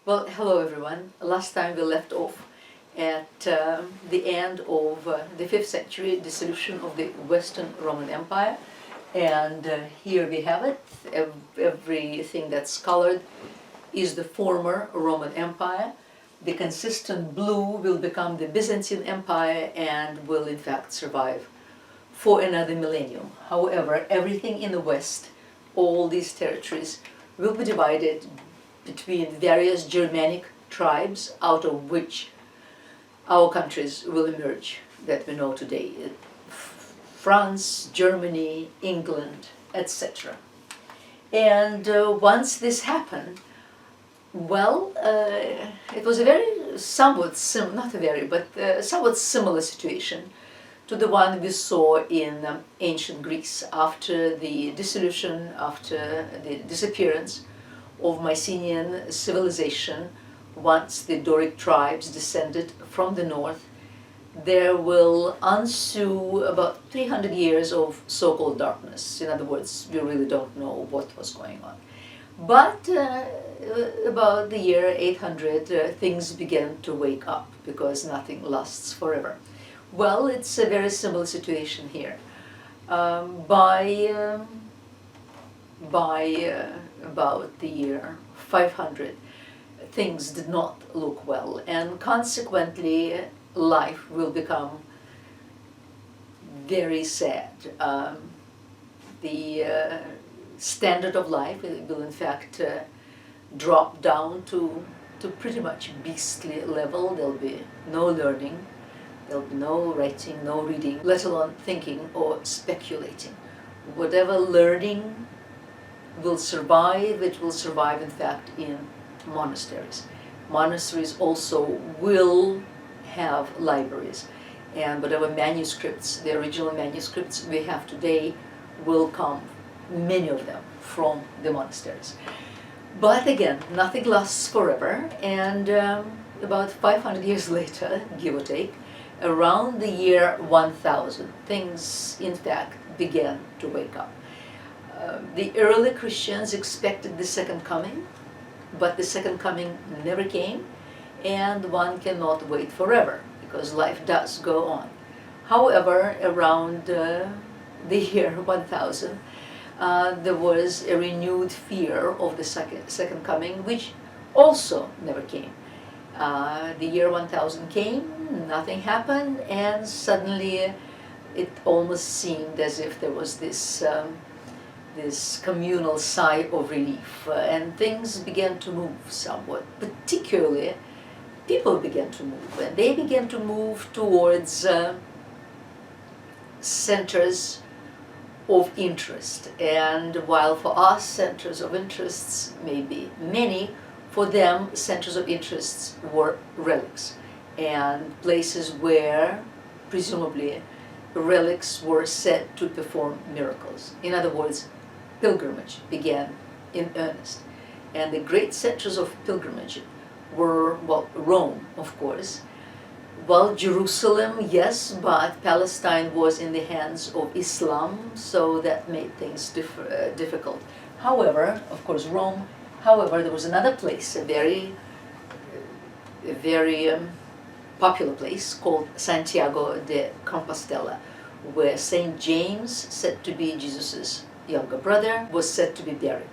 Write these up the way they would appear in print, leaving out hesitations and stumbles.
Well, hello everyone. Last time we left off at the end of the 5th century dissolution of the Western Roman Empire, and here we have it. Everything that's colored is the former Roman Empire. The consistent blue will become the Byzantine Empire and will in fact survive for another millennium. However, everything in the West, all these territories, will be divided between various Germanic tribes, out of which our countries will emerge that we know today. France, Germany, England, etc. And once this happened, well, it was a very somewhat similar situation to the one we saw in ancient Greece after the dissolution, after the disappearance of Mycenaean civilization. Once the Doric tribes descended from the north, there will ensue about 300 years of so-called darkness. In other words, we really don't know what was going on. But about the year 800, things began to wake up, because nothing lasts forever. Well, it's a very similar situation here. By about the year 500, things did not look well, and consequently life will become very sad. The standard of life will in fact drop down to pretty much beastly level. There'll be no learning, there'll be no writing, no reading, let alone thinking or speculating. Whatever learning will survive, it will survive in fact in monasteries. Monasteries also will have libraries, and whatever manuscripts, the original manuscripts we have today, will come, many of them, from the monasteries. But again, nothing lasts forever, and about 500 years later, give or take, around the year 1000, things in fact began to wake up. The early Christians expected the second coming, but the second coming never came, and one cannot wait forever, because life does go on. However, around the year 1000, there was a renewed fear of the second coming, which also never came. The year 1000 came, nothing happened, and suddenly it almost seemed as if there was this communal sigh of relief, and things began to move somewhat. Particularly, people began to move, and they began to move towards centers of interest. And while for us centers of interests may be many, for them centers of interests were relics, and places where presumably relics were said to perform miracles. In other words, pilgrimage began in earnest. And the great centers of pilgrimage were, well, Rome, of course. Well, Jerusalem, yes, but Palestine was in the hands of Islam, so that made things difficult. However, of course, Rome, however, there was another place, a very popular place called Santiago de Compostela, where Saint James, said to be Jesus's younger brother, was said to be buried.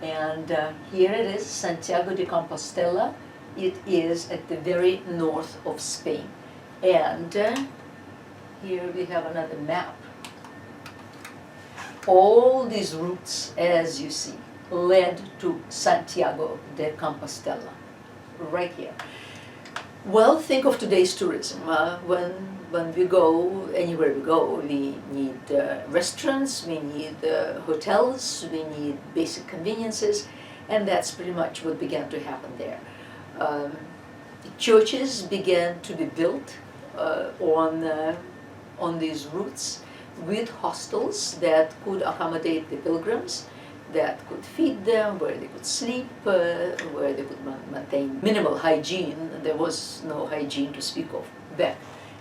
And here it is, Santiago de Compostela. It is at the very north of Spain. And here we have another map. All these routes, as you see, led to Santiago de Compostela, right here. Well, think of today's tourism. When we go, anywhere we go, we need restaurants, we need hotels, we need basic conveniences, and that's pretty much what began to happen there. Churches began to be built on these routes, with hostels that could accommodate the pilgrims, that could feed them, where they could sleep, where they could maintain minimal hygiene. There was no hygiene to speak of back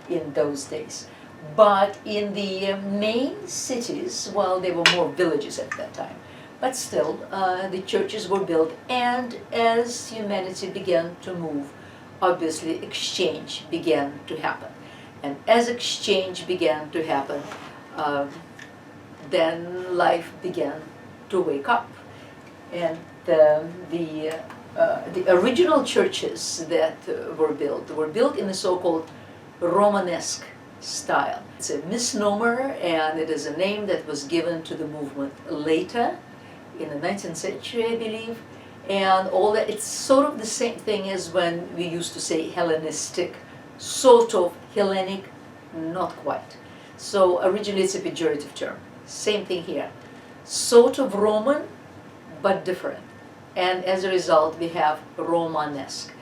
in those days. But in the main cities, well, there were more villages at that time, But still, the churches were built, and as humanity began to move, obviously exchange began to happen. And as exchange began to happen, uh, then life began to wake up. And the original churches that were built in the so-called Romanesque style. It's a misnomer, and it is a name that was given to the movement later, in the 19th century, I believe. And all that, it's sort of the same thing as when we used to say Hellenistic, sort of Hellenic, not quite. So originally it's a pejorative term. Same thing here. Sort of Roman, but different. And as a result, we have Romanesque.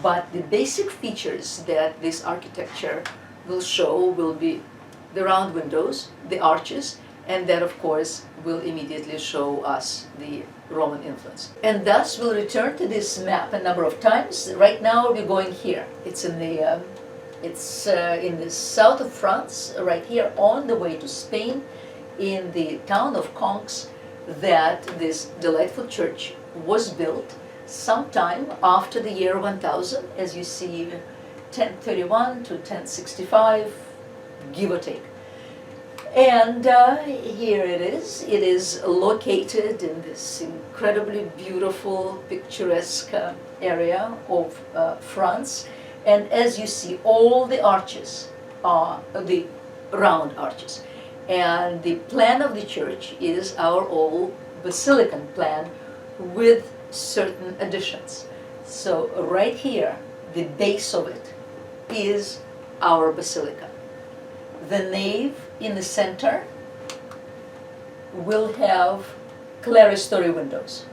But the basic features that this architecture will show will be the round windows, the arches, and that of course will immediately show us the Roman influence. And thus we'll return to this map a number of times. Right now we're going here. It's in the south of France, right here on the way to Spain, in the town of Conques, that this delightful church was built sometime after the year 1000, as you see, 1031 to 1065, give or take. And here it is. It is located in this incredibly beautiful, picturesque area of France. And as you see, all the arches are the round arches. And the plan of the church is our old basilican plan with certain additions. So right here, the base of it is our basilica. The nave in the center will have clerestory windows.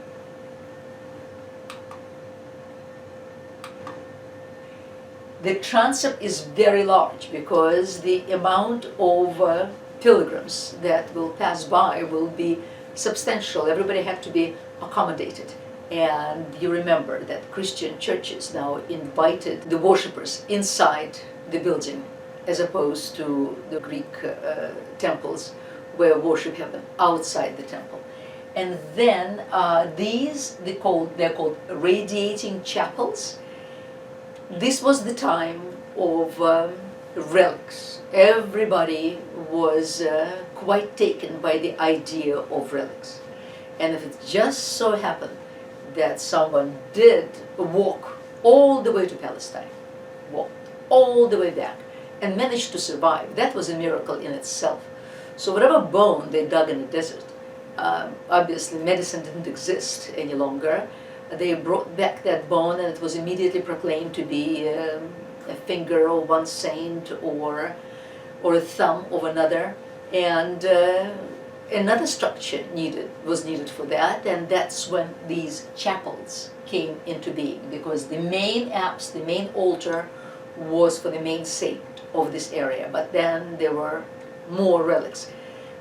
The transept is very large because the amount of pilgrims that will pass by will be substantial. Everybody had to be accommodated. And you remember that Christian churches now invited the worshippers inside the building, as opposed to the Greek temples where worship happened outside the temple. And then they're called Radiating Chapels. This was the time of relics. Everybody was quite taken by the idea of relics. And if it just so happened that someone did walk all the way to Palestine, walked all the way back, and managed to survive, that was a miracle in itself. So whatever bone they dug in the desert, obviously medicine didn't exist any longer. They brought back that bone, and it was immediately proclaimed to be a finger of one saint or a thumb of another, and another structure was needed for that, and that's when these chapels came into being, because the main apse, the main altar, was for the main saint of this area. But then there were more relics,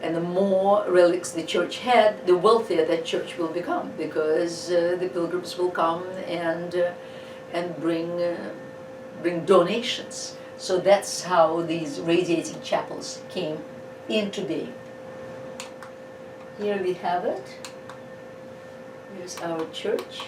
and the more relics the church had, the wealthier that church will become, because the pilgrims will come and bring donations. So that's how these radiating chapels came into being. Here we have it. Here's our church.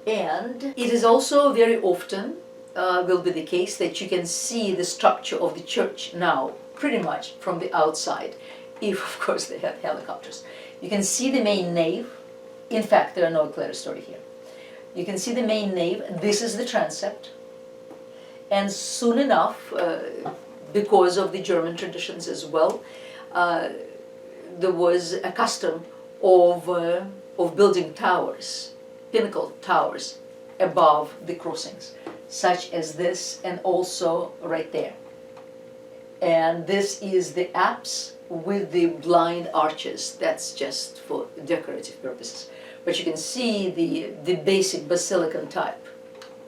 And it is also very often will be the case that you can see the structure of the church now pretty much from the outside, if of course they have helicopters. You can see the main nave. In fact, there are no clerestory here. You can see the main nave. This is the transept. And soon enough, because of the German traditions as well, there was a custom of building towers, pinnacle towers, above the crossings, such as this, and also right there. And this is the apse with the blind arches. That's just for decorative purposes. But you can see the basic basilican type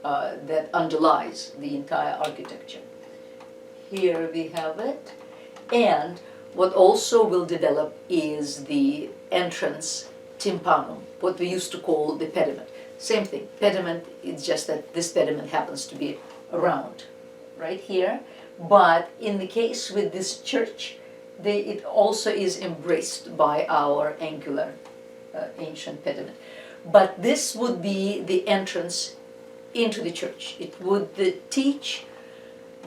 that underlies the entire architecture. Here we have it. And what also will develop is the entrance tympanum, what we used to call the pediment. Same thing, pediment, it's just that this pediment happens to be round, right here. But in the case with this church, it also is embraced by our angular ancient pediment. But this would be the entrance into the church. It would teach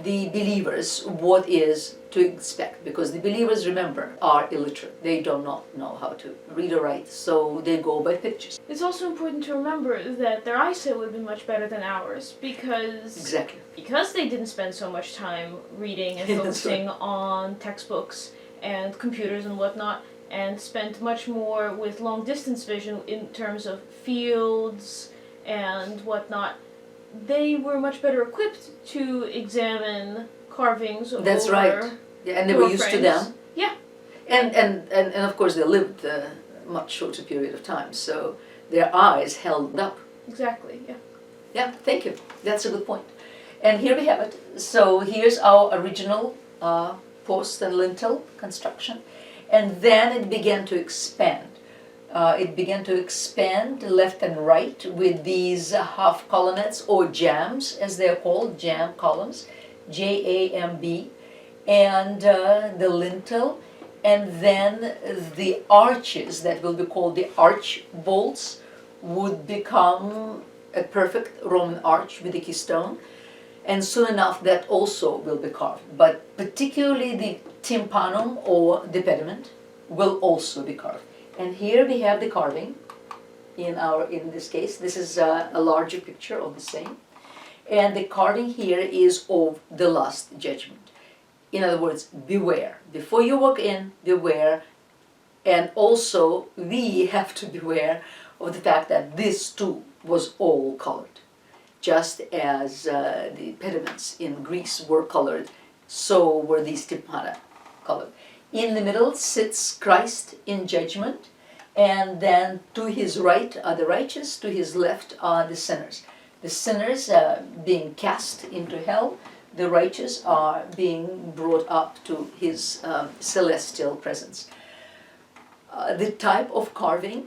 the believers what is to expect, because the believers, remember, are illiterate. They do not know how to read or write, so they go by pictures. It's also important to remember that their eyesight would be much better than ours, because Exactly. Because they didn't spend so much time reading and focusing on textbooks and computers and whatnot, and spent much more with long distance vision in terms of fields and whatnot. They were much better equipped to examine carvings That's over right. Yeah, and they were used to them. Yeah. And of course they lived a much shorter period of time, so their eyes held up. Exactly, yeah. Yeah, thank you. That's a good point. And here we have it. So here's our original post and lintel construction. And then it began to expand. It began to expand left and right with these half colonnades, or jambs as they're called, jamb columns, J-A-M-B, and the lintel, and then the arches that will be called the arch bolts would become a perfect Roman arch with a keystone, and soon enough that also will be carved. But particularly the tympanum, or the pediment, will also be carved. And here we have the carving in this case. This is a larger picture of the same. And the carving here is of the Last Judgment. In other words, beware. Before you walk in, beware. And also we have to beware of the fact that this too was all colored. Just as the pediments in Greece were colored, so were these tympana colored. In the middle sits Christ in judgment, and then to his right are the righteous, to his left are the sinners. The sinners being cast into hell, the righteous are being brought up to his celestial presence. The type of carving,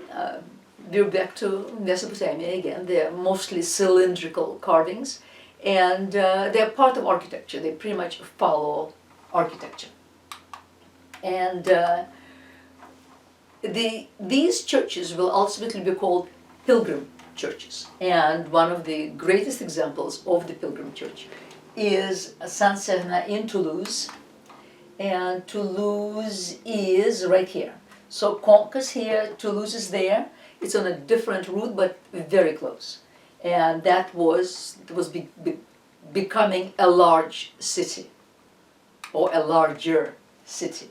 we're back to Mesopotamia again. They're mostly cylindrical carvings, and they're part of architecture. They pretty much follow architecture. And these churches will ultimately be called pilgrim churches. And one of the greatest examples of the pilgrim church is Sansena in Toulouse. And Toulouse is right here. So Conques is here, Toulouse is there. It's on a different route, but very close. And that was becoming a large city, or a larger city.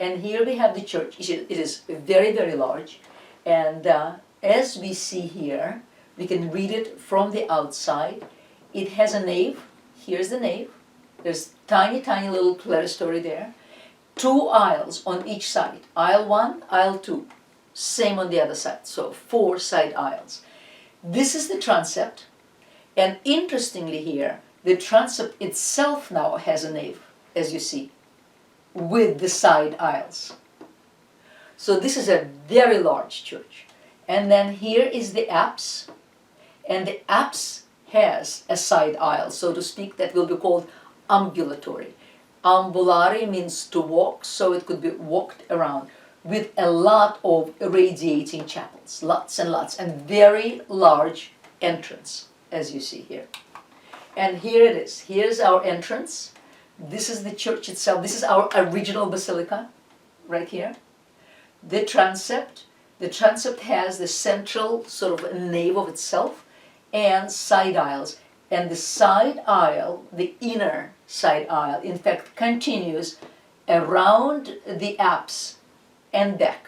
And here we have the church. It is very, very large. And as we see here, we can read it from the outside. It has a nave. Here's the nave. There's tiny, tiny little clerestory there. 2 aisles on each side. Aisle 1, aisle 2. Same on the other side. So 4 side aisles. This is the transept. And interestingly here, the transept itself now has a nave, as you see, with the side aisles. So this is a very large church. And then here is the apse, and the apse has a side aisle, so to speak, that will be called ambulatory. Ambulare means to walk, so it could be walked around, with a lot of radiating chapels, lots and lots, and very large entrance, as you see here. And here it is. Here's our entrance. This is the church itself. This is our original basilica, right here. The transept. The transept has the central sort of nave of itself and side aisles. And the side aisle, the inner side aisle, in fact, continues around the apse and back.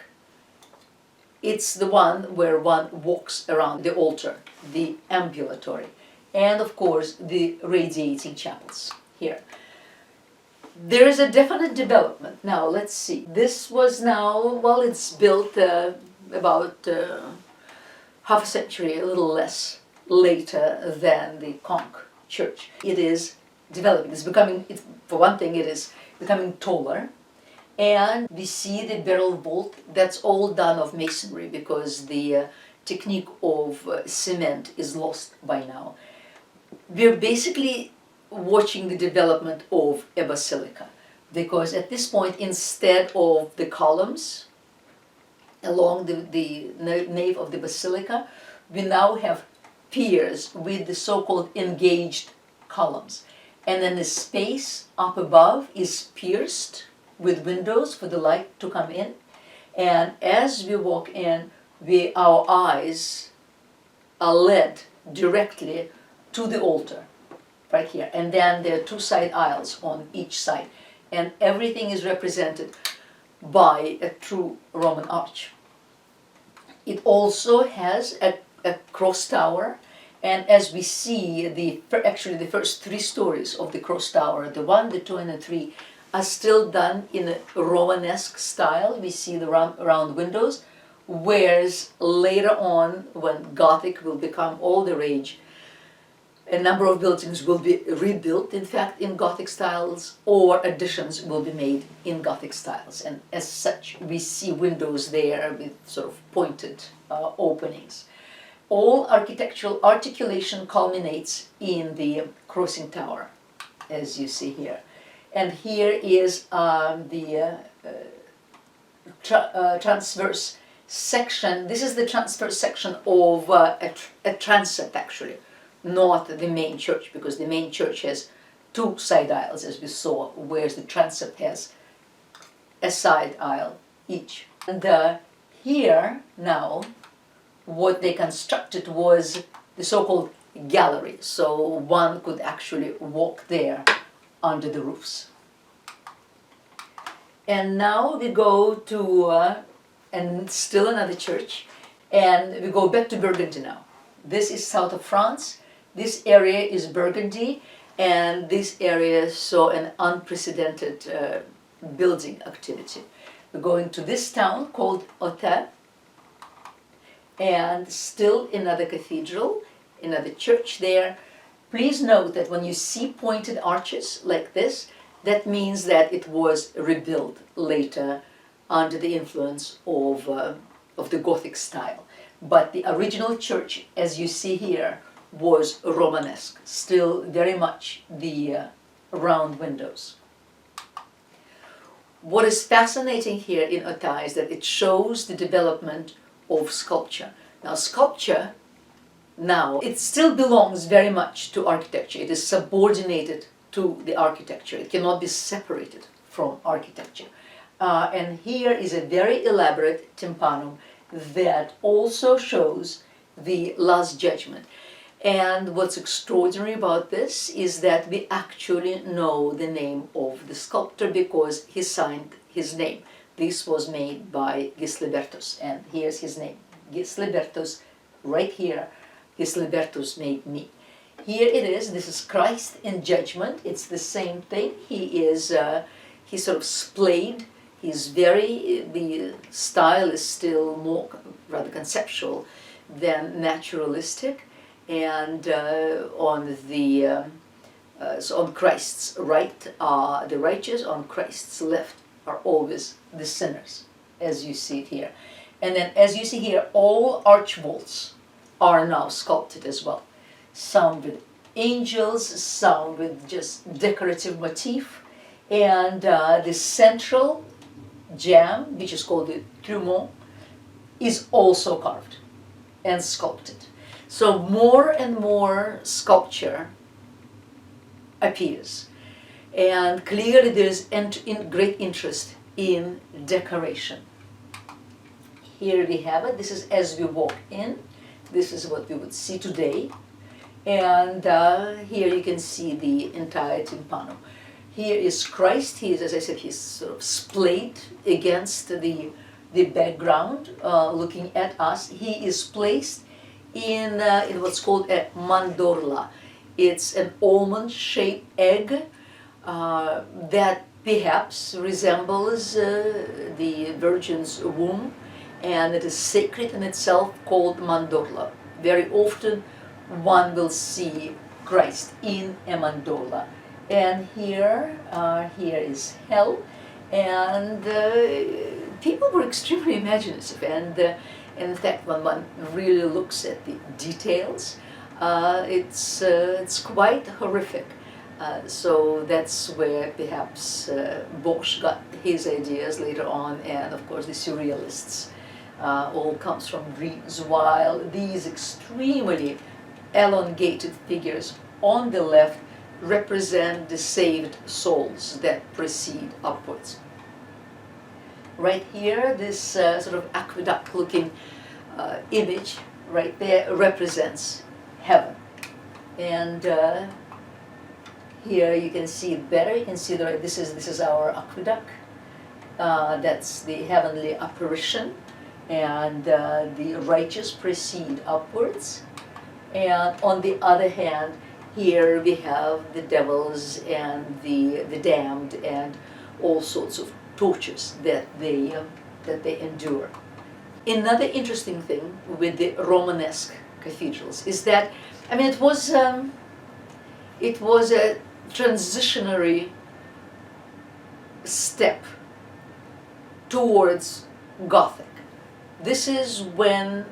It's the one where one walks around the altar, the ambulatory, and of course the radiating chapels here. There is a definite development. Now let's see. This was now, well, it's built about half a century, a little less, later than the Conques church. It is developing. For one thing, it is becoming taller. And we see the barrel vault. That's all done of masonry, because the technique of cement is lost by now. We're basically watching the development of a basilica, because at this point, instead of the columns along the nave of the basilica, we now have piers with the so-called engaged columns. And then the space up above is pierced with windows for the light to come in. And as we walk in, our eyes are led directly to the altar, right here. And then there are two side aisles on each side. And everything is represented by a true Roman arch. It also has a cross tower, and as we see, actually the first three stories of the cross tower, the 1, the 2, and the 3, are still done in a Romanesque style. We see the round windows, whereas later on, when Gothic will become all the rage, a number of buildings will be rebuilt, in fact, in Gothic styles, or additions will be made in Gothic styles. And as such, we see windows there with sort of pointed openings. All architectural articulation culminates in the crossing tower, as you see here. And here is the transverse section. This is the transverse section of a transept, actually, not the main church, because the main church has two side aisles, as we saw, whereas the transept has a side aisle each. And here now, what they constructed was the so-called gallery, so one could actually walk there under the roofs. And now we go to and still another church, and we go back to Burgundy now. This is south of France. This area is Burgundy, and this area saw an unprecedented building activity. We're going to this town called Autun, and still another cathedral, another church there. Please note that when you see pointed arches like this, that means that it was rebuilt later under the influence of the Gothic style. But the original church, as you see here, was Romanesque, still very much the round windows. What is fascinating here in Autun is that it shows the development of sculpture. Now sculpture, it still belongs very much to architecture. It is subordinated to the architecture. It cannot be separated from architecture. And here is a very elaborate tympanum that also shows the Last Judgment. And what's extraordinary about this is that we actually know the name of the sculptor because he signed his name. This was made by Gislibertus, and here's his name. Gislibertus, right here, Gislibertus made me. Here it is, this is Christ in Judgment. It's the same thing. He's sort of splayed. The style is still more rather conceptual than naturalistic. And so on Christ's right are the righteous, on Christ's left are always the sinners, as you see it here. And then as you see here, all archvaults are now sculpted as well. Some with angels, some with just decorative motif. And the central jamb, which is called the trumeau, is also carved and sculpted. So more and more sculpture appears, and clearly there is great interest in decoration. Here we have it. This is as we walk in. This is what we would see today, and here you can see the entire tympanum. Here is Christ. He is, as I said, he's sort of splayed against the background, looking at us. He is placed in what's called a Mandola. It's an almond-shaped egg that perhaps resembles the Virgin's womb, and it is sacred in itself, called Mandola. Very often one will see Christ in a Mandola. And here is hell, and people were extremely imaginative, and in fact, when one really looks at the details, it's quite horrific. So that's where perhaps Bosch got his ideas later on, and of course the surrealists all comes from Greece, while these extremely elongated figures on the left represent the saved souls that proceed upwards. Right here, this sort of aqueduct-looking image right there represents heaven. And here you can see it better. You can see that this is our aqueduct. That's the heavenly apparition, and the righteous proceed upwards. And on the other hand, here we have the devils and the damned and all sorts of tortures that they endure. Another interesting thing with the Romanesque cathedrals is that, I mean, it was a transitionary step towards Gothic. This is when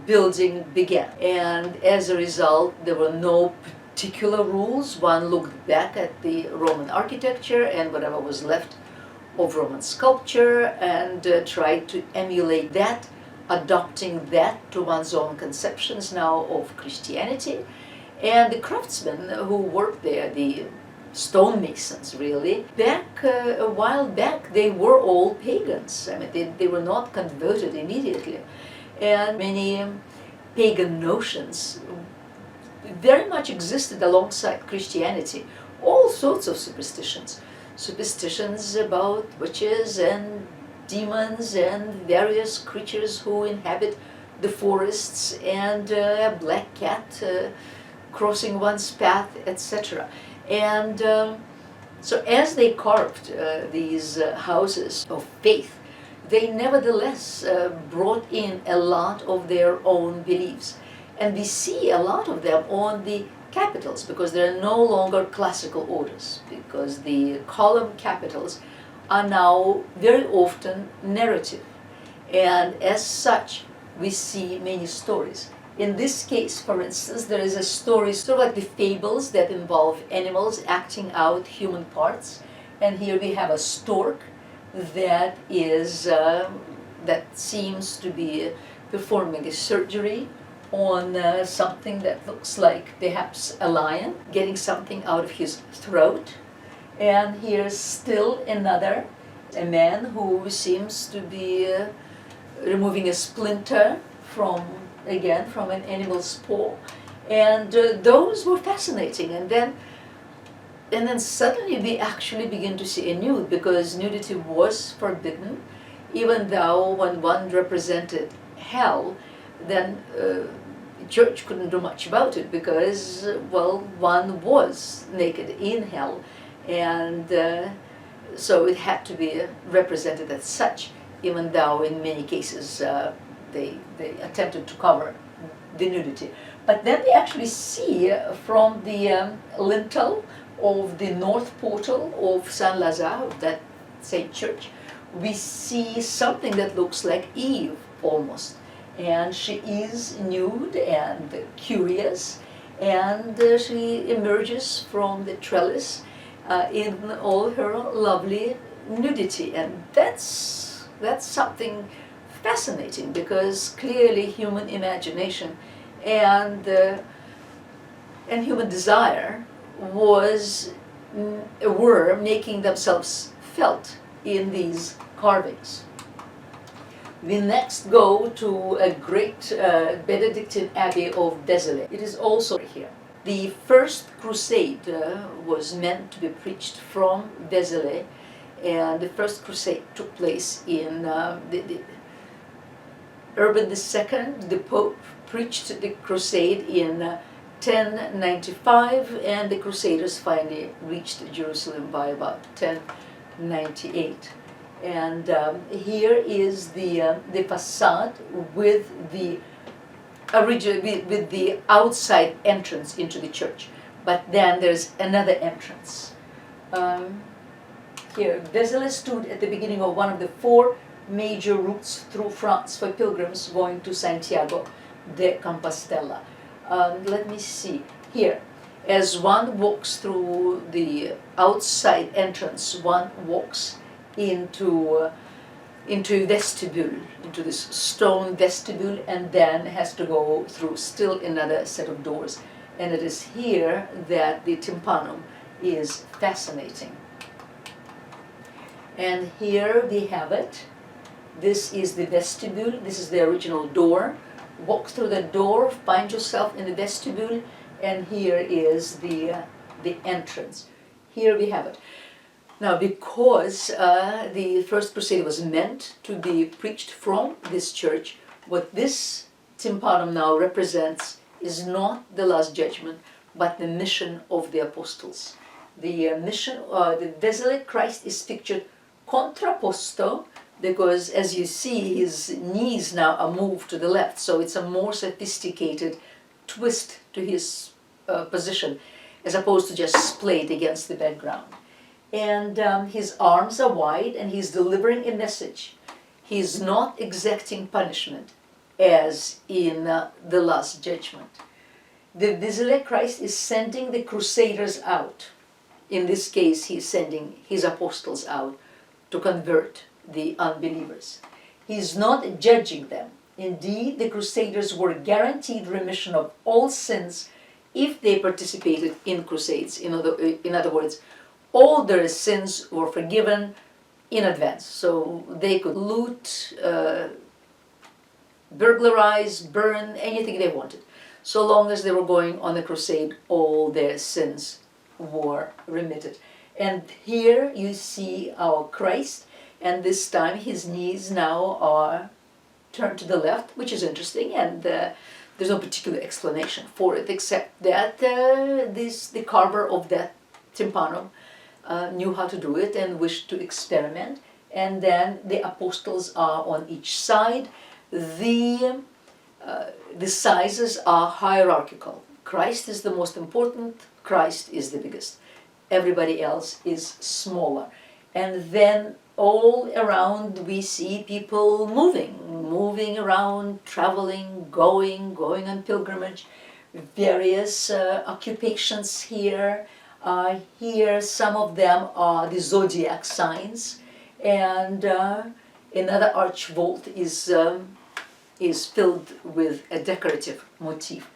building began, and as a result there were no particular rules. One looked back at the Roman architecture and whatever was left of Roman sculpture and tried to emulate that, adopting that to one's own conceptions now of Christianity. And the craftsmen who worked there, the stonemasons really, a while back they were all pagans. I mean, they were not converted immediately. And many pagan notions very much existed alongside Christianity. All sorts of superstitions. Superstitions about witches and demons and various creatures who inhabit the forests, and a black cat crossing one's path, etc. And so as they carved these houses of faith, they nevertheless brought in a lot of their own beliefs. And we see a lot of them on the capitals, because they're no longer classical orders, because the column capitals are now very often narrative. And as such, we see many stories. In this case, for instance, there is a story, sort of like the fables that involve animals acting out human parts. And here we have a stork that seems to be performing a surgery on something that looks like perhaps a lion, getting something out of his throat. And here's still another, a man who seems to be removing a splinter from an animal's paw. And those were fascinating. And then suddenly we actually begin to see a nude, because nudity was forbidden, even though when one represented hell, then the church couldn't do much about it, because, well, one was naked in hell, and so it had to be represented as such, even though in many cases they attempted to cover the nudity. But then we actually see from the lintel of the north portal of Saint Lazare, of that same church, we see something that looks like Eve almost. And she is nude and curious, and she emerges from the trellis in all her lovely nudity. And that's something fascinating, because clearly human imagination and human desire were making themselves felt in these carvings. We next go to a great Benedictine Abbey of Vézelay. It is also here. The first crusade was meant to be preached from Vézelay, and the first crusade took place in Urban II, the Pope, preached the crusade in 1095, and the Crusaders finally reached Jerusalem by about 1098. And here is the facade with the outside entrance into the church. But then there's another entrance. Here, Vézelay stood at the beginning of one of the 4 major routes through France for pilgrims going to Santiago de Compostela. Let me see. Here, as one walks through the outside entrance, one walks into into a vestibule, into this stone vestibule, and then has to go through still another set of doors. And it is here that the tympanum is fascinating. And here we have it. This is the vestibule, this is the original door. Walk through the door, find yourself in the vestibule, and here is the entrance. Here we have it. Now, because the First Crusade was meant to be preached from this church, what this tympanum now represents is not the Last Judgment, but the mission of the apostles. The mission, the Basilic Christ is pictured contrapposto, because as you see, his knees now are moved to the left, so it's a more sophisticated twist to his position, as opposed to just splayed against the background. And his arms are wide, and he's delivering a message. He's not exacting punishment, as in the Last Judgment. The Basilic Christ is sending the crusaders out. In this case, he's sending his apostles out to convert the unbelievers. He's not judging them. Indeed, the crusaders were guaranteed remission of all sins if they participated in crusades. In other words, all their sins were forgiven in advance. So they could loot, burglarize, burn, anything they wanted. So long as they were going on a crusade, all their sins were remitted. And here you see our Christ, and this time his knees now are turned to the left, which is interesting, and there's no particular explanation for it, except that the carver of that tympanum knew how to do it and wished to experiment. And then the apostles are on each side. The sizes are hierarchical. Christ is the most important, Christ is the biggest. Everybody else is smaller. And then all around we see people moving around, traveling, going on pilgrimage, various occupations here. Here some of them are the zodiac signs, and another arch vault is filled with a decorative motif.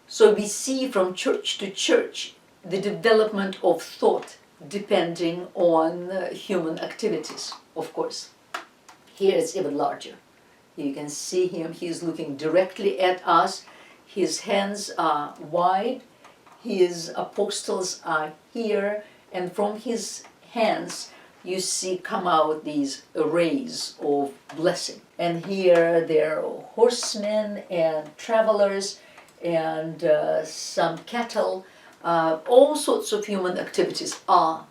So we see from church to church the development of thought depending on human activities, of course. Here it's even larger. You can see him, he's looking directly at us. His hands are wide, his apostles are here, and from his hands you see come out these rays of blessing. And here there are horsemen and travelers and some cattle. All sorts of human activities are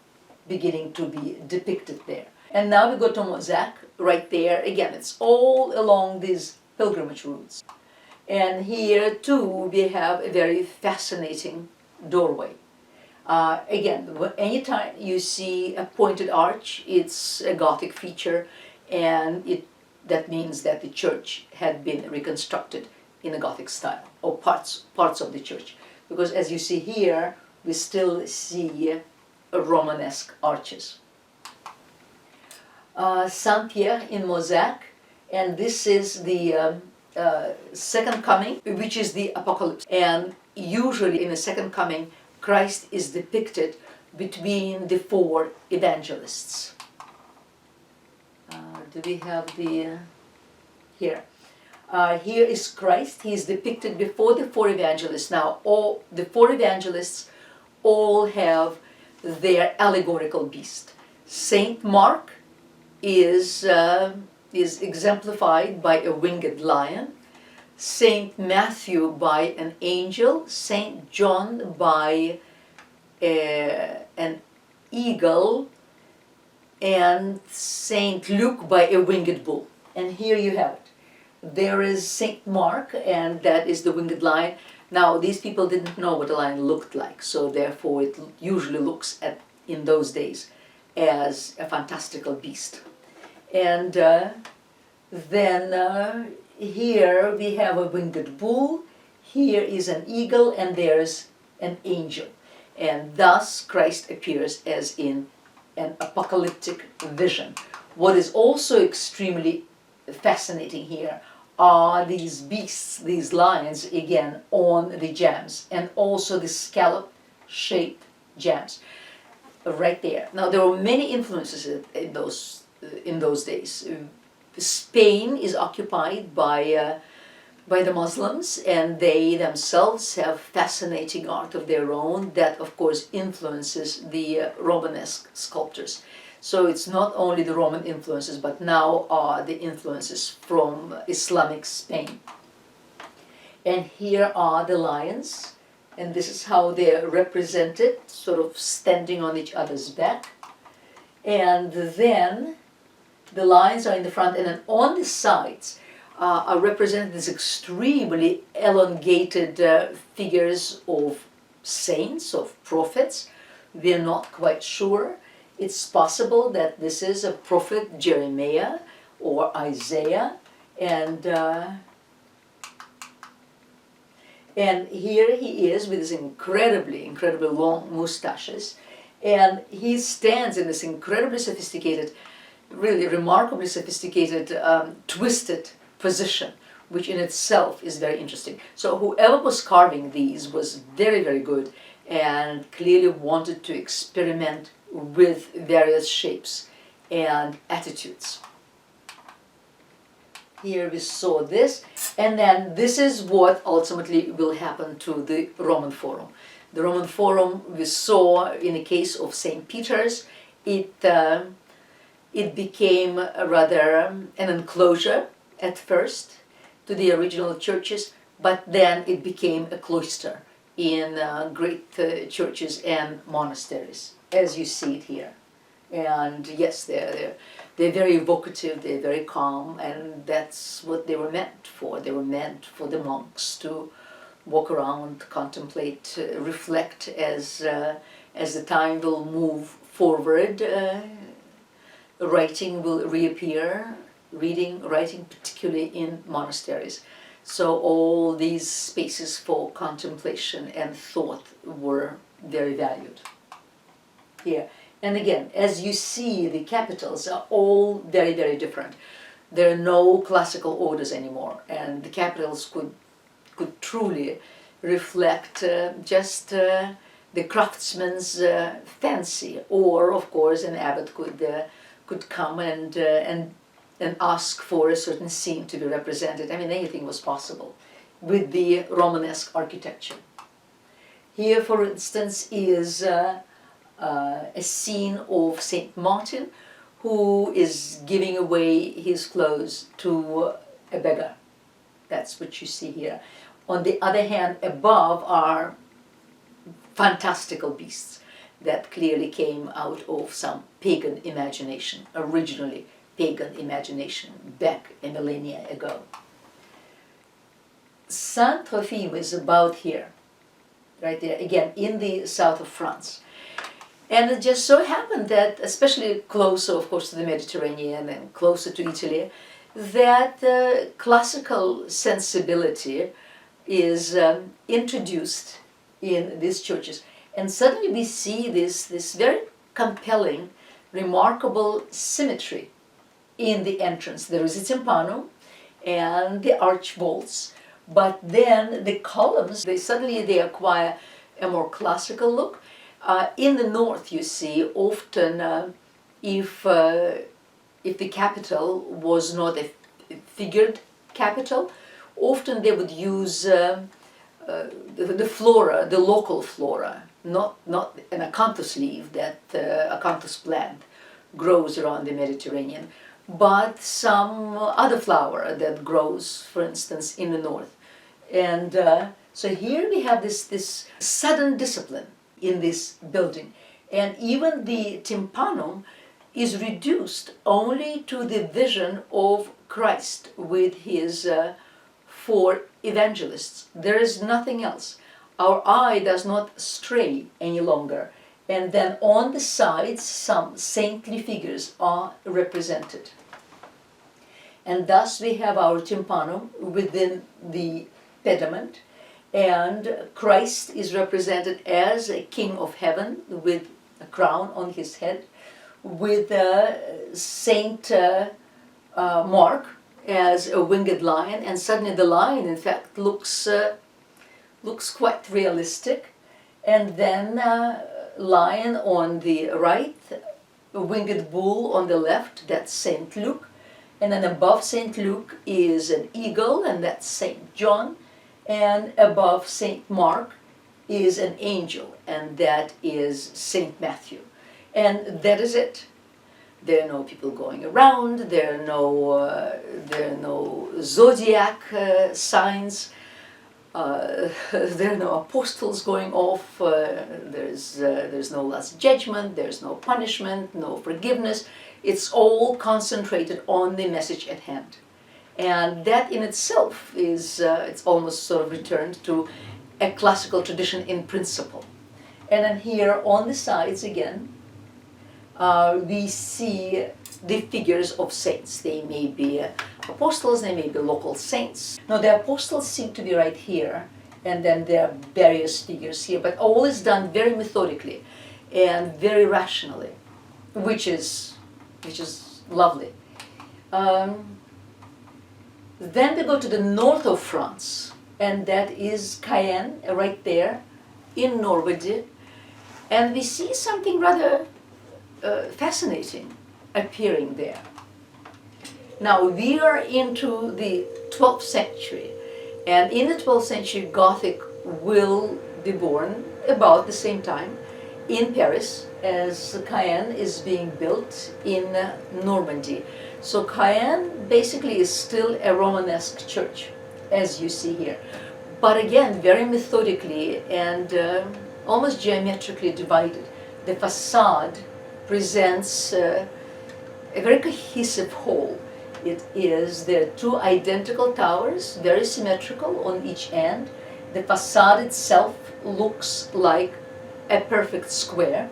beginning to be depicted there. And now we go to Mosaic, right there. Again, it's all along these pilgrimage routes. And here too we have a very fascinating doorway. Again, anytime you see a pointed arch, it's a Gothic feature, and that means that the church had been reconstructed in a Gothic style, or parts of the church. Because as you see here, we still see Romanesque arches. Saint Pierre in Mosaic, and this is the second coming, which is the apocalypse. And usually in the second coming, Christ is depicted between the four evangelists. Do we have the here? Here is Christ. He is depicted before the four evangelists. Now, all the four evangelists all have their allegorical beast. Saint Mark is exemplified by a winged lion. Saint Matthew by an angel. Saint John by an eagle. And Saint Luke by a winged bull. And here you have it. There is Saint Mark, and that is the winged lion. Now, these people didn't know what a lion looked like, so therefore it usually looks in those days as a fantastical beast. And then here we have a winged bull, here is an eagle, and there's an angel. And thus Christ appears as in an apocalyptic vision, What is also extremely fascinating here are these beasts, these lions, again, on the gems, and also the scallop-shaped gems right there. Now, there were many influences in those days. Spain is occupied by the Muslims, and they themselves have fascinating art of their own that, of course, influences the Romanesque sculptors. So it's not only the Roman influences, but now are the influences from Islamic Spain. And here are the lions, and this is how they're represented, sort of standing on each other's back. And then the lions are in the front, and then on the sides are represented as extremely elongated figures of saints, of prophets. We're not quite sure. It's possible that this is a prophet Jeremiah or Isaiah, and here he is with his incredibly long mustaches, and he stands in this incredibly sophisticated, really remarkably sophisticated, twisted position, which in itself is very interesting. So whoever was carving these was very good, and clearly wanted to experiment with various shapes and attitudes. Here we saw this, and then this is what ultimately will happen to the Roman Forum. The Roman Forum we saw in the case of St. Peter's, it became rather an enclosure at first to the original churches, but then it became a cloister in great churches and monasteries, as you see it here. And yes, they're very evocative, they're very calm, and that's what they were meant for. They were meant for the monks to walk around, contemplate, reflect as the time will move forward. Writing will reappear, writing particularly in monasteries. So all these spaces for contemplation and thought were very valued here. And again, as you see, the capitals are all very different. There are no classical orders anymore, and the capitals could truly reflect just the craftsman's fancy, or of course an abbot could come and ask for a certain scene to be represented. I mean, anything was possible with the Romanesque architecture. Here, for instance, is a scene of Saint Martin, who is giving away his clothes to a beggar. That's what you see here. On the other hand, above are fantastical beasts that clearly came out of some pagan imagination, originally pagan imagination, back a millennia ago. Saint Trophime is about here, right there, again, in the south of France. And it just so happened that, especially closer, of course, to the Mediterranean and closer to Italy, that classical sensibility is introduced in these churches. And suddenly we see this very compelling, remarkable symmetry in the entrance. There is a tympanum and the arch vaults, but then the columns, they acquire a more classical look. In the north, you see, often if the capital was not a figured capital, often they would use the flora, the local flora, not an acanthus leaf that acanthus plant grows around the Mediterranean, but some other flower that grows, for instance, in the north. And so here we have this sudden discipline in this building, and even the tympanum is reduced only to the vision of Christ with his four evangelists. There is nothing else. Our eye does not stray any longer. And then on the sides, some saintly figures are represented. And thus we have our tympanum within the pediment, and Christ is represented as a king of heaven with a crown on his head, with Saint Mark as a winged lion, and suddenly the lion, in fact, looks quite realistic. And then lion on the right, a winged bull on the left, that's Saint Luke. And then above Saint Luke is an eagle, and that's Saint John. And above Saint Mark is an angel, and that is Saint Matthew. And that is it. There are no people going around, there are no zodiac signs, there are no apostles going off, there's no last judgment, there's no punishment, no forgiveness. It's all concentrated on the message at hand. And that in itself is, it's almost sort of returned to a classical tradition in principle. And then here on the sides again, we see the figures of saints. They may be apostles, they may be local saints. Now the apostles seem to be right here, and then there are various figures here, but all is done very methodically and very rationally, which is lovely. Then we go to the north of France, and that is Cayenne, right there in Normandy, and we see something rather fascinating appearing there. Now we are into the 12th century, and in the 12th century Gothic will be born about the same time in Paris as Cayenne is being built in Normandy. So Cayenne basically is still a Romanesque church, as you see here, but again very methodically and almost geometrically divided. The facade presents a very cohesive whole. There are two identical towers, very symmetrical on each end. The facade itself looks like a perfect square,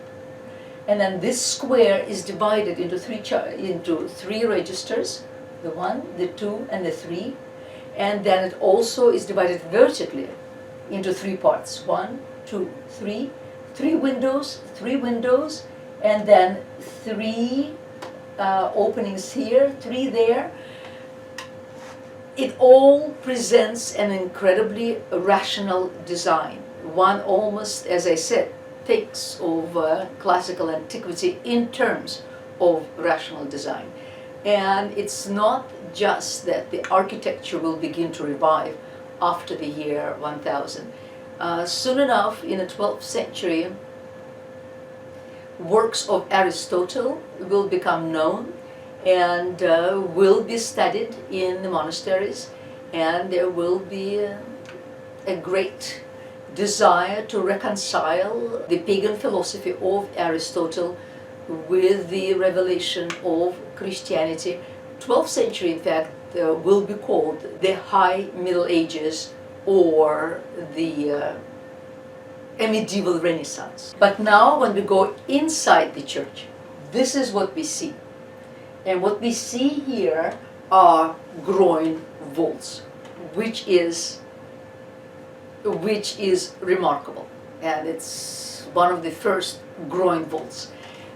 and then this square is divided into three registers, the 1, the 2, and the 3, and then it also is divided vertically into 3 parts, 1, 2, 3, 3 windows, and then 3 openings here, 3 there. It all presents an incredibly rational design. One almost, as I said, takes over classical antiquity in terms of rational design. And it's not just that the architecture will begin to revive after the year 1000. Soon enough, in the 12th century, works of Aristotle will become known and will be studied in the monasteries, and there will be a great desire to reconcile the pagan philosophy of Aristotle with the revelation of Christianity. 12th century, in fact, will be called the High Middle Ages or a medieval Renaissance. But now when we go inside the church, this is what we see. And what we see here are groin vaults, which is remarkable. And it's one of the first groin vaults.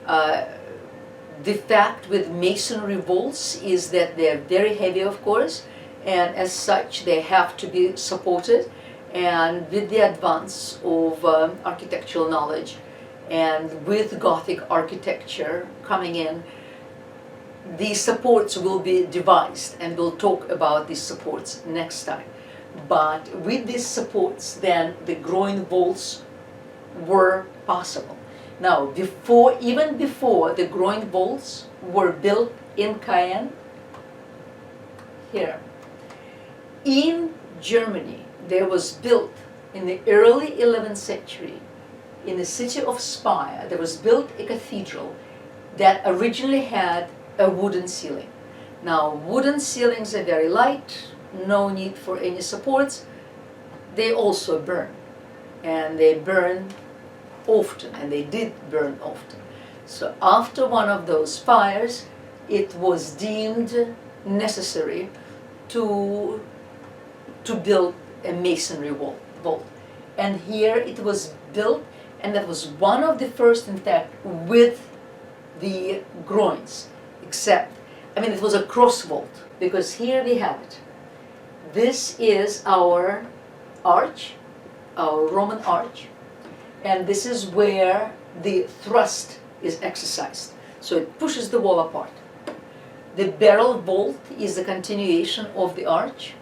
The fact with masonry vaults is that they're very heavy, of course, and as such they have to be supported. And with the advance of architectural knowledge and with Gothic architecture coming in, these supports will be devised, and we'll talk about these supports next time. But with these supports, then the groin vaults were possible. Now, even before the groin vaults were built in Cayenne, here, in Germany, there was built in the early 11th century, in the city of Speyer, there was built a cathedral that originally had a wooden ceiling. Now, wooden ceilings are very light, no need for any supports. They also burn, and they burn often, and they did burn often. So after one of those fires, it was deemed necessary to build a masonry vault. And here it was built, and that was one of the first, in fact, with the groins, except, I mean, it was a cross vault, because here we have it. This is our arch, our Roman arch, and this is where the thrust is exercised. So it pushes the wall apart. The barrel vault is the continuation of the arch,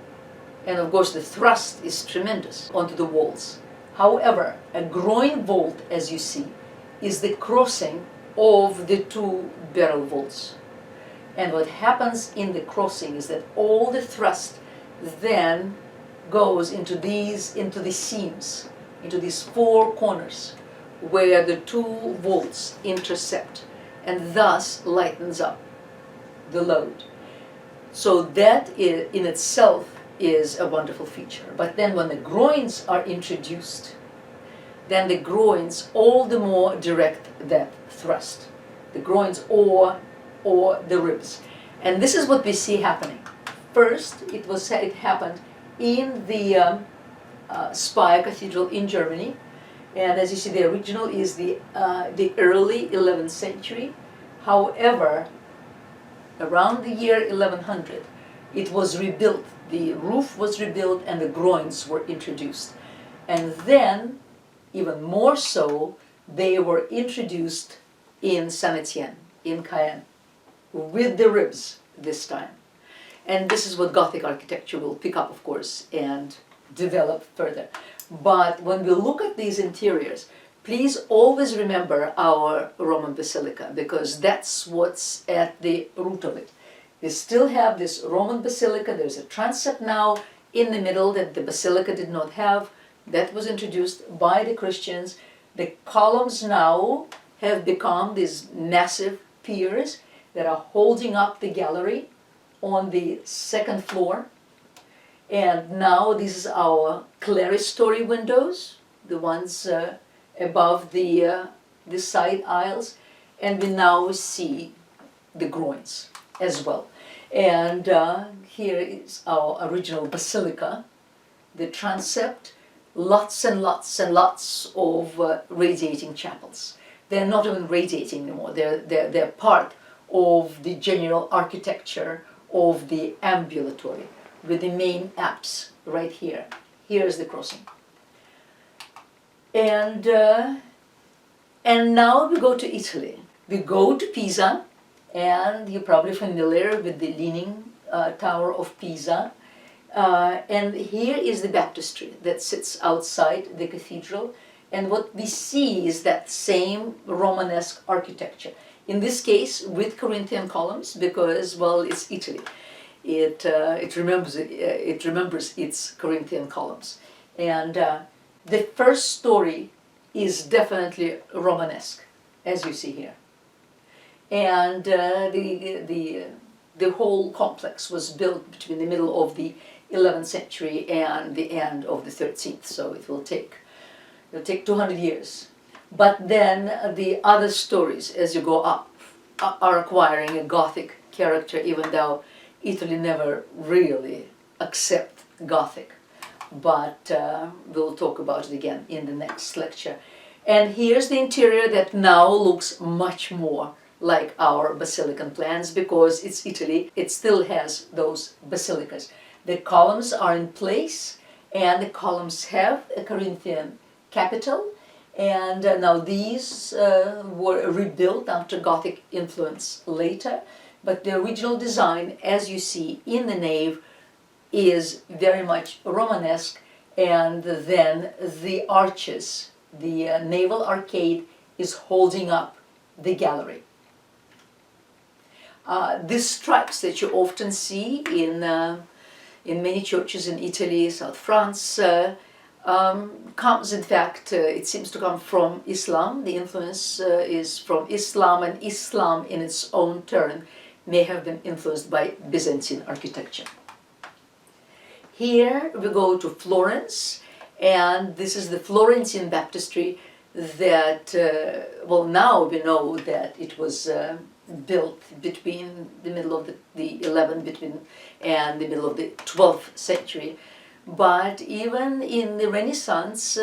and of course the thrust is tremendous onto the walls. However, a groin vault, as you see, is the crossing of the two barrel vaults. And what happens in the crossing is that all the thrust then goes into the seams, into these four corners where the two vaults intercept, and thus lightens up the load. So that in itself is a wonderful feature. But then when the groins are introduced, then the groins all the more direct that thrust. The groins or the ribs. And this is what we see happening. First, it happened in the Speyer Cathedral in Germany. And as you see, the original is the early 11th century. However, around the year 1100, it was rebuilt. The roof was rebuilt and the groins were introduced. And then, even more so, they were introduced in Saint-Étienne, in Caen, with the ribs this time. And this is what Gothic architecture will pick up, of course, and develop further. But when we look at these interiors, please always remember our Roman basilica, because that's what's at the root of it. We still have this Roman basilica. There's a transept now in the middle that the basilica did not have. That was introduced by the Christians. The columns now have become these massive piers that are holding up the gallery on the second floor. And now this is our clerestory windows, the ones above the side aisles, and we now see the groins as well. And here is our original basilica, the transept, lots and lots and lots of radiating chapels. They're not even radiating anymore, they're part of the general architecture of the ambulatory, with the main apse right here. Here's the crossing. And now we go to Italy. We go to Pisa, and you're probably familiar with the Leaning Tower of Pisa. And here is the baptistry that sits outside the cathedral. And what we see is that same Romanesque architecture. In this case, with Corinthian columns, because, well, it's Italy. It remembers its Corinthian columns. And the first story is definitely Romanesque, as you see here. And the whole complex was built between the middle of the 11th century and the end of the 13th, so it'll take 200 years. But then the other stories, as you go up, are acquiring a Gothic character, even though Italy never really accept Gothic. But we'll talk about it again in the next lecture. And here's the interior that now looks much more like our basilican plans, because it's Italy. It still has those basilicas. The columns are in place, and the columns have a Corinthian capital. And now these were rebuilt after Gothic influence later. But the original design, as you see in the nave, is very much Romanesque, and then the arches, the naval arcade, is holding up the gallery. These stripes that you often see in many churches in Italy, South France, comes, in fact, it seems to come from Islam. The influence is from Islam, and Islam in its own turn may have been influenced by Byzantine architecture. Here we go to Florence, and this is the Florentine baptistry that, well, now we know that it was built between the middle of the 11th and the middle of the 12th century. But even in the Renaissance,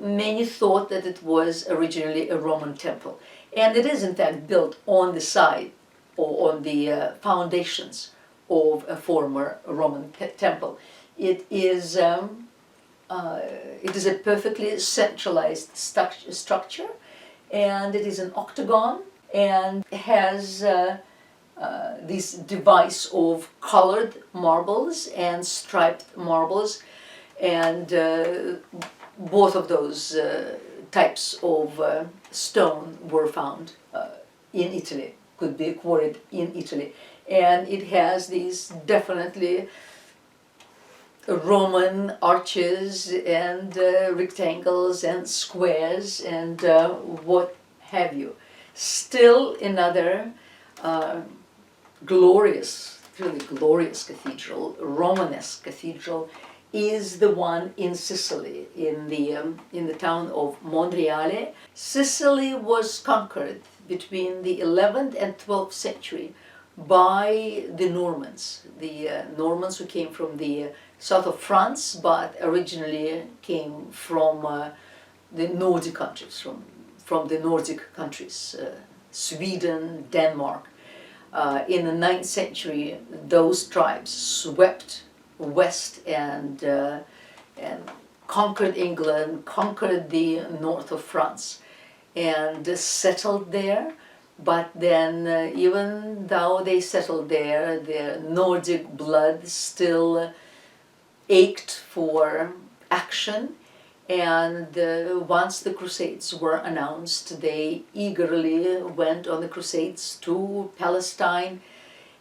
many thought that it was originally a Roman temple. And it is in fact built on the side or on the foundations of a former Roman temple. It is a perfectly centralized structure, and it is an octagon and has this device of colored marbles and striped marbles, and both of those types of stone were found in Italy, could be quarried in Italy. And it has these definitely Roman arches and rectangles and squares and what have you. Still another glorious, really glorious cathedral, Romanesque cathedral, is the one in Sicily, in the town of Monreale. Sicily was conquered between the 11th and 12th century by the Normans who came from the south of France, but originally came from the Nordic countries, from the Nordic countries, Sweden, Denmark. In the 9th century, those tribes swept west and conquered England, conquered the north of France, and settled there. But then, even though they settled there, their Nordic blood still ached for action. And once the Crusades were announced, they eagerly went on the Crusades to Palestine.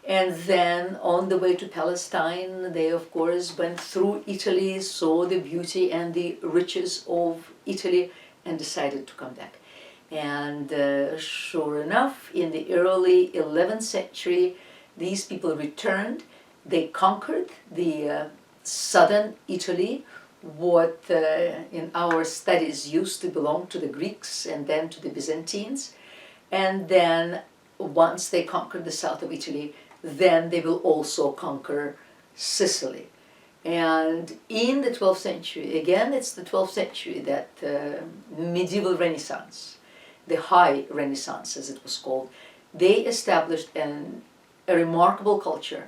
And then on the way to Palestine, they of course went through Italy, saw the beauty and the riches of Italy, and decided to come back. And sure enough, in the early 11th century, these people returned. They conquered the southern Italy, what in our studies used to belong to the Greeks and then to the Byzantines. And then once they conquered the south of Italy, then they will also conquer Sicily. And in the 12th century, again it's the 12th century, that medieval Renaissance, the High Renaissance as it was called, they established a remarkable culture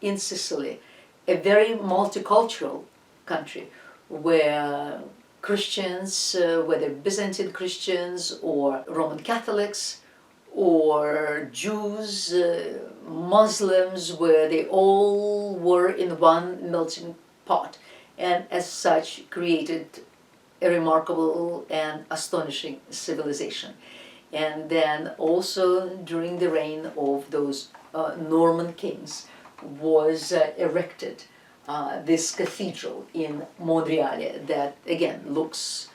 in Sicily, a very multicultural country where Christians, whether Byzantine Christians or Roman Catholics or Jews, Muslims, where they all were in one melting pot, and as such created a remarkable and astonishing civilization. And then also during the reign of those Norman kings was erected this cathedral in Monreale that again looks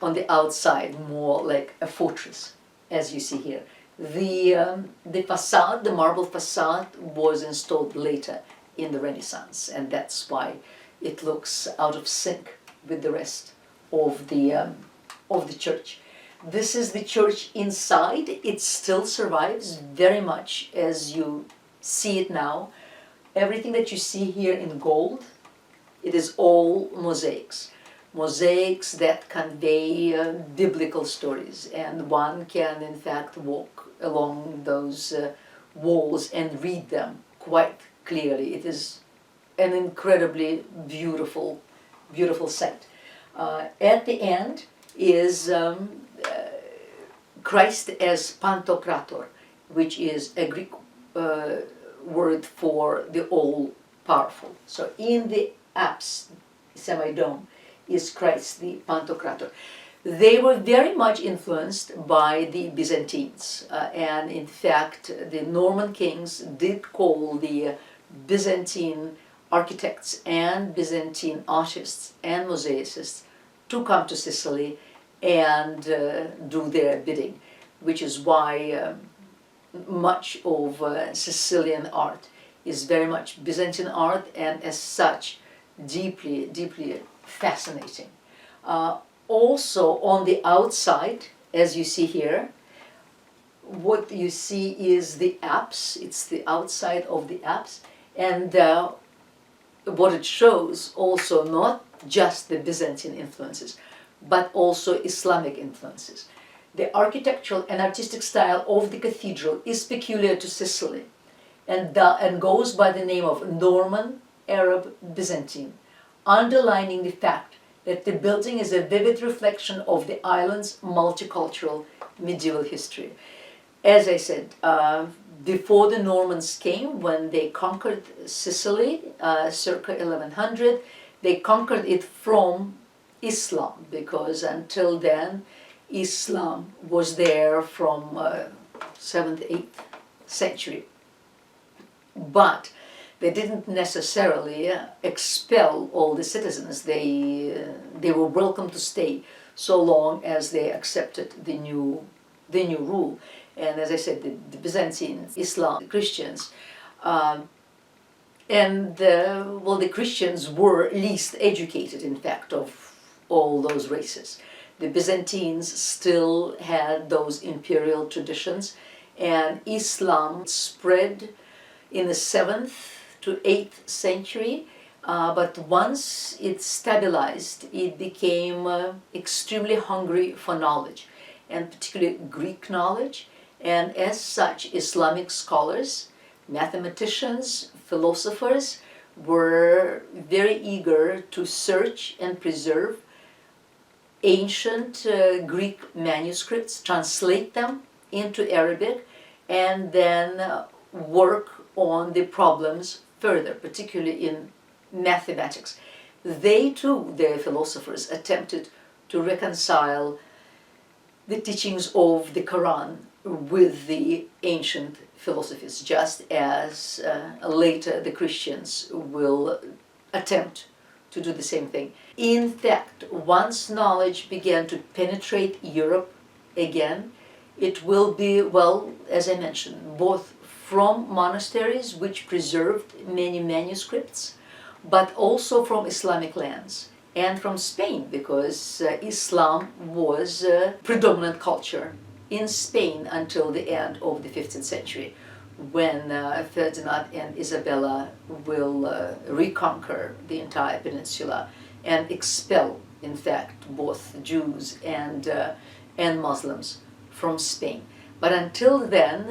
on the outside more like a fortress, as you see here. The facade, the marble facade, was installed later in the Renaissance, and that's why it looks out of sync with the rest of the church. This is the church inside. It still survives very much as you see it now. Everything that you see here in gold, it is all mosaics. Mosaics that convey biblical stories, and one can in fact walk along those walls and read them quite clearly. It is an incredibly beautiful, beautiful sight. At the end is Christ as Pantocrator, which is a Greek word for the all-powerful. So in the apse, semi-dome, is Christ the Pantocrator. They were very much influenced by the Byzantines, and in fact the Norman kings did call the Byzantine architects and Byzantine artists and mosaicists to come to Sicily and do their bidding, which is why much of Sicilian art is very much Byzantine art, and as such deeply, deeply fascinating. Also on the outside, as you see here, what you see is the apse. It's the outside of the apse, and what it shows also not just the Byzantine influences, but also Islamic influences. The architectural and artistic style of the cathedral is peculiar to Sicily and goes by the name of Norman, Arab, Byzantine, underlining the fact that the building is a vivid reflection of the island's multicultural medieval history. As I said, before the Normans came, when they conquered Sicily, circa 1100, they conquered it from Islam, because until then Islam was there from 7th, 8th century. But they didn't necessarily expel all the citizens. They were welcome to stay so long as they accepted the new rule. And as I said, the Byzantine, Islam, the Christians, the Christians were least educated, in fact, of all those races. The Byzantines still had those imperial traditions, and Islam spread in the 7th to 8th century, but once it stabilized, it became extremely hungry for knowledge, and particularly Greek knowledge, and as such Islamic scholars, mathematicians, philosophers were very eager to search and preserve ancient Greek manuscripts, translate them into Arabic, and then work on the problems further, particularly in mathematics. They too, the philosophers, attempted to reconcile the teachings of the Quran with the ancient philosophies, just as later the Christians will attempt to do the same thing. In fact, once knowledge began to penetrate Europe again, it will be, well, as I mentioned, both from monasteries which preserved many manuscripts, but also from Islamic lands and from Spain, because Islam was a predominant culture in Spain until the end of the 15th century, when Ferdinand and Isabella will reconquer the entire peninsula and expel, in fact, both Jews and Muslims from Spain. But until then,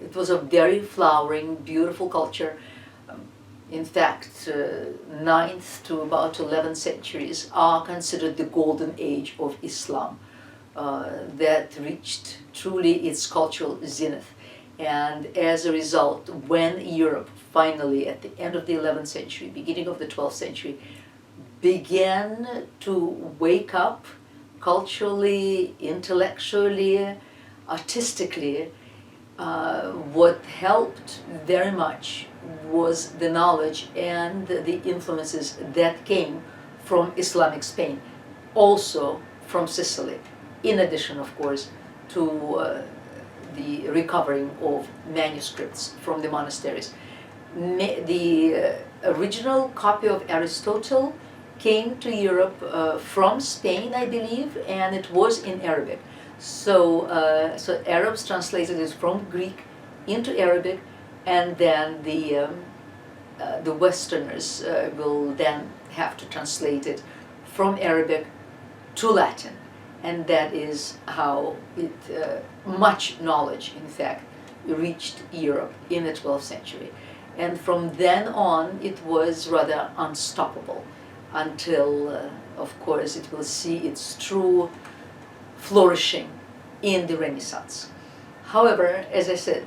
it was a very flowering, beautiful culture. In fact, 9th to about 11th centuries are considered the golden age of Islam, that reached truly its cultural zenith. And as a result, when Europe finally, at the end of the 11th century, beginning of the 12th century, began to wake up culturally, intellectually, artistically, what helped very much was the knowledge and the influences that came from Islamic Spain, also from Sicily, in addition, of course, to the recovering of manuscripts from the monasteries. The original copy of Aristotle came to Europe from Spain, I believe, and it was in Arabic. So Arabs translated it from Greek into Arabic, and then the Westerners will then have to translate it from Arabic to Latin, and that is how much knowledge, in fact, reached Europe in the 12th century. And from then on, it was rather unstoppable until, of course, it will see its true flourishing in the Renaissance. However, as I said,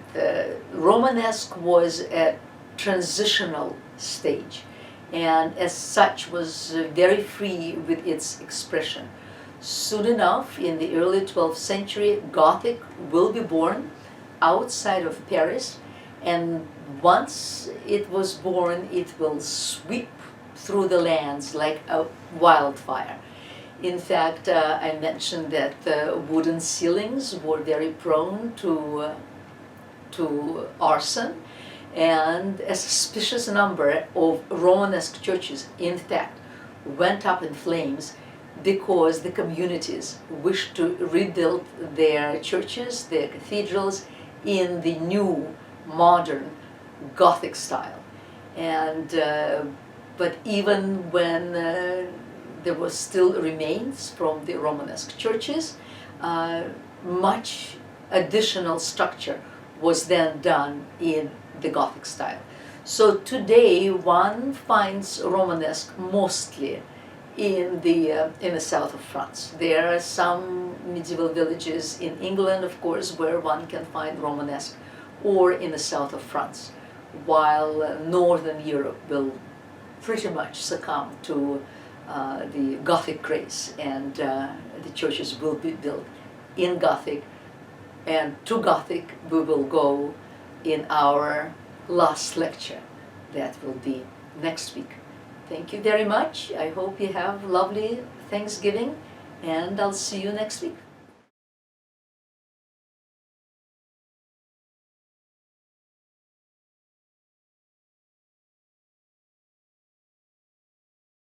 Romanesque was a transitional stage, and as such was very free with its expression. Soon enough, in the early 12th century, Gothic will be born outside of Paris, and once it was born, it will sweep through the lands like a wildfire. In fact, I mentioned that wooden ceilings were very prone to arson, and a suspicious number of Romanesque churches, in fact, went up in flames because the communities wished to rebuild their churches, their cathedrals, in the new, modern Gothic style. And but even when there was still remains from the Romanesque churches, much additional structure was then done in the Gothic style. So today one finds Romanesque mostly in the south of France. There are some medieval villages in England, of course, where one can find Romanesque, or in the south of France, while northern Europe will pretty much succumb to the Gothic craze, and the churches will be built in Gothic, and to Gothic we will go in our last lecture. That will be next week. Thank you very much. I hope you have lovely Thanksgiving, and I'll see you next week.